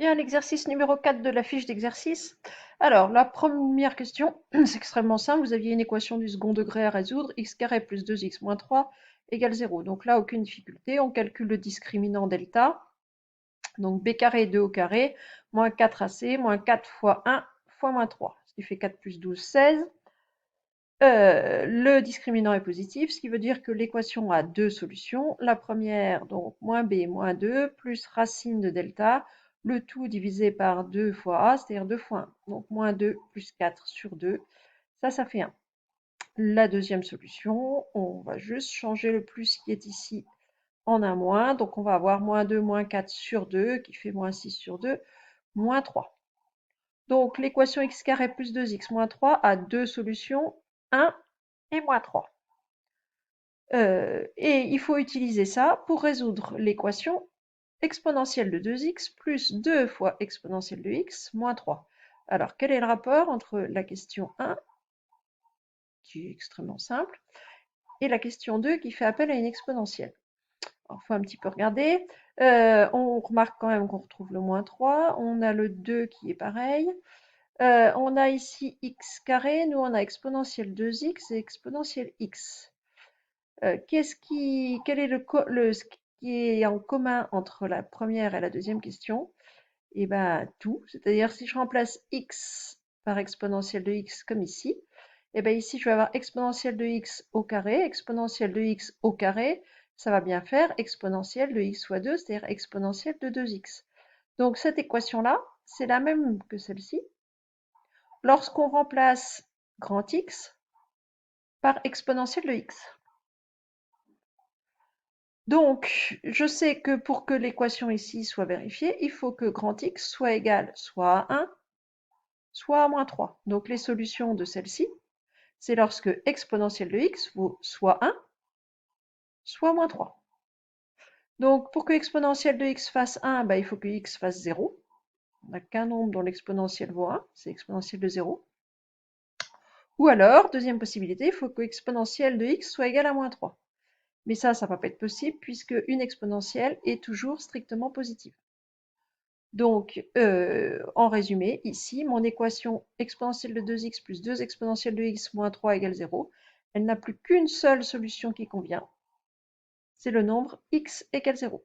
Bien, l'exercice numéro 4 de la fiche d'exercice. Alors, la première question, c'est extrêmement simple. Vous aviez une équation du second degré à résoudre, x carré plus 2x moins 3 égale 0. Donc là, aucune difficulté. On calcule le discriminant delta. Donc b carré 2 au carré, moins 4ac, moins 4 fois 1 fois moins 3. Ce qui fait 4 plus 12, 16. Le discriminant est positif, ce qui veut dire que l'équation a deux solutions. La première, donc moins b moins 2, plus racine de delta, le tout divisé par 2 fois a, c'est-à-dire 2 fois 1. Donc moins 2 plus 4 sur 2, ça fait 1. La deuxième solution, on va juste changer le plus qui est ici en un moins. Donc on va avoir moins 2 moins 4 sur 2, qui fait moins 6 sur 2, moins 3. Donc l'équation x carré plus 2x moins 3 a deux solutions, 1 et moins 3. Et il faut utiliser ça pour résoudre l'équation exponentielle de 2x plus 2 fois exponentielle de x moins 3. Alors, quel est le rapport entre la question 1, qui est extrêmement simple, et la question 2, qui fait appel à une exponentielle? Alors, il faut un petit peu regarder. On remarque quand même qu'on retrouve le moins 3. On a le 2 qui est pareil. On a ici x carré. Nous, on a exponentielle 2x et exponentielle x. Quel est ce qui est en commun entre la première et la deuxième question? Eh bien, tout. C'est-à-dire, si je remplace x par exponentielle de x comme ici, eh bien ici, je vais avoir exponentielle de x au carré, exponentielle de x au carré. Ça va bien faire exponentielle de x fois 2, c'est-à-dire exponentielle de 2x. Donc, cette équation-là, c'est la même que celle-ci. Lorsqu'on remplace grand X par exponentielle de x. Donc, je sais que pour que l'équation ici soit vérifiée, il faut que grand X soit égal soit à 1, soit à moins 3. Donc, les solutions de celle-ci, c'est lorsque exponentielle de x vaut soit 1, soit moins 3. Donc, pour que exponentielle de x fasse 1, il faut que x fasse 0. On n'a qu'un nombre dont l'exponentielle vaut 1, c'est exponentielle de 0. Ou alors, deuxième possibilité, il faut que exponentielle de x soit égale à moins 3. Mais ça ne va pas être possible puisque une exponentielle est toujours strictement positive. Donc, en résumé, ici, mon équation exponentielle de 2x plus 2 exponentielle de x moins 3 égale 0, elle n'a plus qu'une seule solution qui convient, c'est le nombre x égale 0.